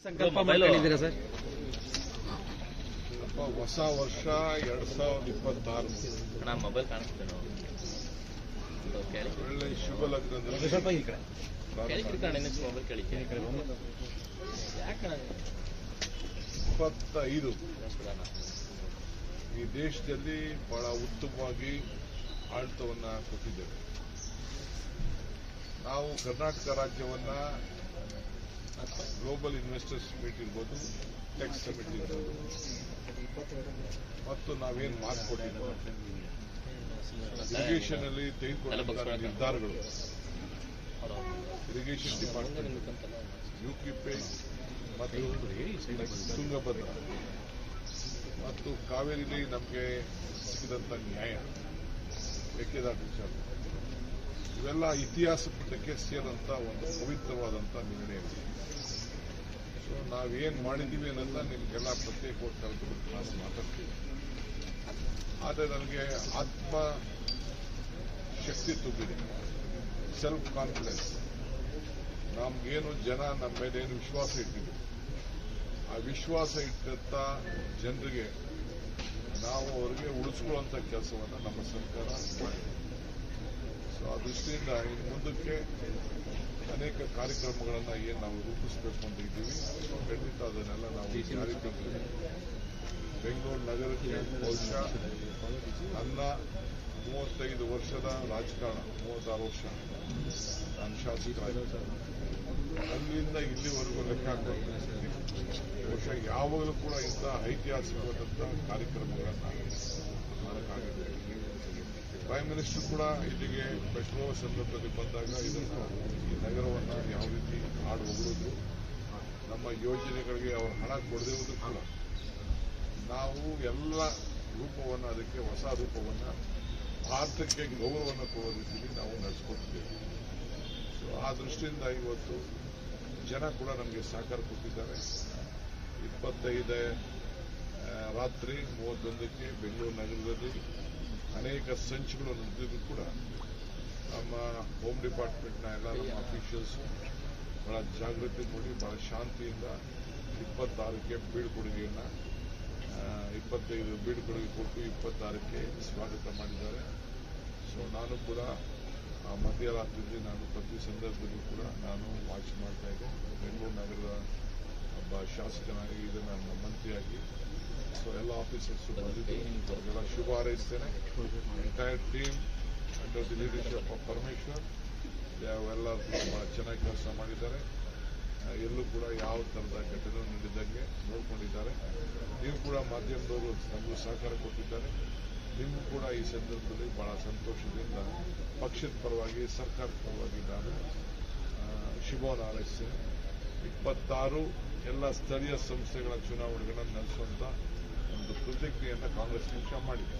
ಸಂಕಲ್ಪ ಮಾಡಿದ್ದೀರಾ ಸರ್? ಹೊಸ ವರ್ಷ 2026 ಮೊಬೈಲ್ ಕಾಣಿಸ್ತೇನೆ ಒಳ್ಳೆ ಶುಭ ಲಗ್ನದಲ್ಲಿ ಮೊಬೈಲ್ ಕೇಳಿ 25 ಈ ದೇಶದಲ್ಲಿ ಬಹಳ ಉತ್ತಮವಾಗಿ ಆಡಳಿತವನ್ನ ಕೊಟ್ಟಿದ್ದೇವೆ. ನಾವು ಕರ್ನಾಟಕ ರಾಜ್ಯವನ್ನ ಗ್ಲೋಬಲ್ ಇನ್ವೆಸ್ಟರ್ಸ್ ಮೀಟ್ ಇರ್ಬೋದು, ಟೆಕ್ ಸಮಿಟ್ ಇರ್ಬೋದು, ಮತ್ತು ನಾವೇನು ಮಾತು ಕೊಟ್ಟಿದ್ದೇವೆ ಇರಿಗೇಷನ್ ಅಲ್ಲಿ ತೆಗೆದುಕೊಂಡ ನಿರ್ಧಾರಗಳು, ಇರಿಗೇಷನ್ ಡಿಪಾರ್ಟ್ಮೆಂಟ್, ಯುಕಿಪೆ ಮತ್ತು ತುಂಗಭದ್ರಾ ಮತ್ತು ಕಾವೇರಿಲಿ ನಮಗೆ ಸಿಕ್ಕಿದಂಥ ನ್ಯಾಯ, ಮೇಕೆದಾಟು ವಿಚಾರ, ಇವೆಲ್ಲ ಇತಿಹಾಸ ಪುಟಕ್ಕೆ ಸೇರಿದಂಥ ಒಂದು ಪವಿತ್ರವಾದಂಥ ನಿರ್ಣಯಗಳು. ಸೊ ನಾವೇನು ಮಾಡಿದ್ದೀವಿ ಅನ್ನೋದನ್ನ ನಿಮಗೆಲ್ಲ ಪ್ರತ್ಯೇಕವಾಗಿ ಕರೆದುಬಿಟ್ಟು ನಾನು ಮಾತಾಡ್ತೀವಿ. ಆದರೆ ನನಗೆ ಆತ್ಮ ಶಕ್ತಿ ತುಂಬಿದೆ, ಸೆಲ್ಫ್ ಕಾನ್ಫಿಡೆನ್ಸ್. ನಮಗೇನು ಜನ ನಮ್ಮ ಮೇಲೆ ಏನು ವಿಶ್ವಾಸ ಇಟ್ಟಿದ್ರು, ಆ ವಿಶ್ವಾಸ ಇಟ್ಟಂತ ಜನರಿಗೆ ನಾವು ಅವರಿಗೆ ಉಳಿಸ್ಕೊಳ್ಳುವಂಥ ಕೆಲಸವನ್ನು ನಮ್ಮ ಸರ್ಕಾರ ಮಾಡಿದೆ. ಸೊ ಆ ದೃಷ್ಟಿಯಿಂದ ಇನ್ನು ಮುಂದಕ್ಕೆ ಅನೇಕ ಕಾರ್ಯಕ್ರಮಗಳನ್ನು ಏನು ನಾವು ರೂಪಿಸಬೇಕು ಅಂತ ಇದ್ದೀವಿ, ಖಂಡಿತ ಅದನ್ನೆಲ್ಲ ನಾವು ಜಾರಿಗೆ ತಂದಿದ್ದೀವಿ. ಬೆಂಗಳೂರು ನಗರಕ್ಕೆ ಬಹುಶಃ ನನ್ನ 35 ವರ್ಷದ ರಾಜಕಾರಣ, 36 ವರ್ಷ ನಾನು ಶಾಸಕರಾಗಿದ್ದೆ, ಅಲ್ಲಿಂದ ಇಲ್ಲಿವರೆಗೂ ಲೆಕ್ಕ ಹಾಕುವಂತ ಬಹುಶಃ ಯಾವಾಗಲೂ ಕೂಡ ಇಂಥ ಐತಿಹಾಸಿಕವಾದಂಥ ಕಾರ್ಯಕ್ರಮಗಳನ್ನು ಮಾಡೋಕ್ಕಾಗಿದೆ. ಪ್ರೈಮ್ ಮಿನಿಸ್ಟರ್ ಕೂಡ ಇಲ್ಲಿಗೆ ಮೆಟ್ರೋ ಸಂದರ್ಭದಲ್ಲಿ ಬಂದಾಗ ಇದನ್ನು ಈ ನಗರವನ್ನು ಯಾವ ರೀತಿ ಹಾಡು ಹೊಗಳಿದ್ರು, ನಮ್ಮ ಯೋಜನೆಗಳಿಗೆ ಅವರು ಹಣ ಕೊಡದಿರುವುದು ಕೂಡ ನಾವು ಎಲ್ಲ ರೂಪವನ್ನು, ಅದಕ್ಕೆ ಹೊಸ ರೂಪವನ್ನು, ಭಾರತಕ್ಕೆ ಗೌರವವನ್ನು ಕೊಡೋ ರೀತಿಯಲ್ಲಿ ನಾವು ನಡೆಸ್ಕೊಟ್ಟಿದ್ದೇವೆ. ಸೊ ಆ ದೃಷ್ಟಿಯಿಂದ ಇವತ್ತು ಜನ ಕೂಡ ನಮಗೆ ಸಹಕಾರ ಕೊಟ್ಟಿದ್ದಾರೆ. 25 ರಾತ್ರಿ 31ಕ್ಕೆ ಬೆಂಗಳೂರು ನಗರದಲ್ಲಿ ಅನೇಕ ಸಂಚುಗಳು ನಡೆದಿದ್ದು ಕೂಡ ನಮ್ಮ ಹೋಮ್ ಡಿಪಾರ್ಟ್ಮೆಂಟ್ನ ಎಲ್ಲ ನಮ್ಮ ಅಫಿಷಿಯಲ್ಸ್ ಬಹಳ ಜಾಗೃತಿ ಮೂಡಿ ಬಹಳ ಶಾಂತಿಯಿಂದ 26ಕ್ಕೆ ಬೀಳ್ಕೊಡುಗೆಯನ್ನು 25 ಬೀಳ್ಕೊಡುಗೆ ಕೊಟ್ಟು 26ಕ್ಕೆ ಸ್ವಾಗತ ಮಾಡಿದ್ದಾರೆ. ಸೊ ನಾನು ಕೂಡ ಮಧ್ಯರಾತ್ರಿಯಲ್ಲಿ ನಾನು ಪ್ರತಿ ಸಂದರ್ಭದಲ್ಲೂ ಕೂಡ ನಾನು ವಾಚ್ ಮಾಡ್ತಾ ಇದ್ದೆ. ಬೆಂಗಳೂರು ನಗರದ ಒಬ್ಬ ಶಾಸಕನಾಗಿ, ಇದನ್ನು ನನ್ನ ಮಂತ್ರಿಯಾಗಿ, ಸೊ ಎಲ್ಲ ಆಫೀಸರ್ಸ್ ಬಂದಿದ್ದು ಅವ್ರಿಗೆಲ್ಲ ಶುಭ ಹಾರೈಸ್ತೇನೆ. Entire team under the leadership of Parameshwar ಎಲ್ಲರೂ ಕೂಡ ಬಹಳ ಚೆನ್ನಾಗಿ ಕೆಲಸ ಮಾಡಿದ್ದಾರೆ. ಎಲ್ಲೂ ಕೂಡ ಯಾವ ಥರದ ಘಟನೆ ನಡೆದಂಗೆ ನೋಡಿಕೊಂಡಿದ್ದಾರೆ. ನೀವು ಕೂಡ ಮಾಧ್ಯಮದವರು ನಮಗೂ ಸಹಕಾರ ಕೊಟ್ಟಿದ್ದಾರೆ. ನಿಮಗೂ ಕೂಡ ಈ ಸಂದರ್ಭದಲ್ಲಿ ಬಹಳ ಸಂತೋಷದಿಂದ ಪಕ್ಷದ ಪರವಾಗಿ, ಸರ್ಕಾರದ ಪರವಾಗಿ ನಾನು ಶುಭವನ್ನು ಹಾರೈಸ್ತೇನೆ. 26 ಎಲ್ಲ ಸ್ಥಳೀಯ ಸಂಸ್ಥೆಗಳ ಚುನಾವಣೆಗಳನ್ನು ನಡೆಸುವಂತ ಒಂದು ಪ್ರತಿಜ್ಞೆಯನ್ನು ಕಾಂಗ್ರೆಸ್ ಪಕ್ಷ ಮಾಡಿದೆ.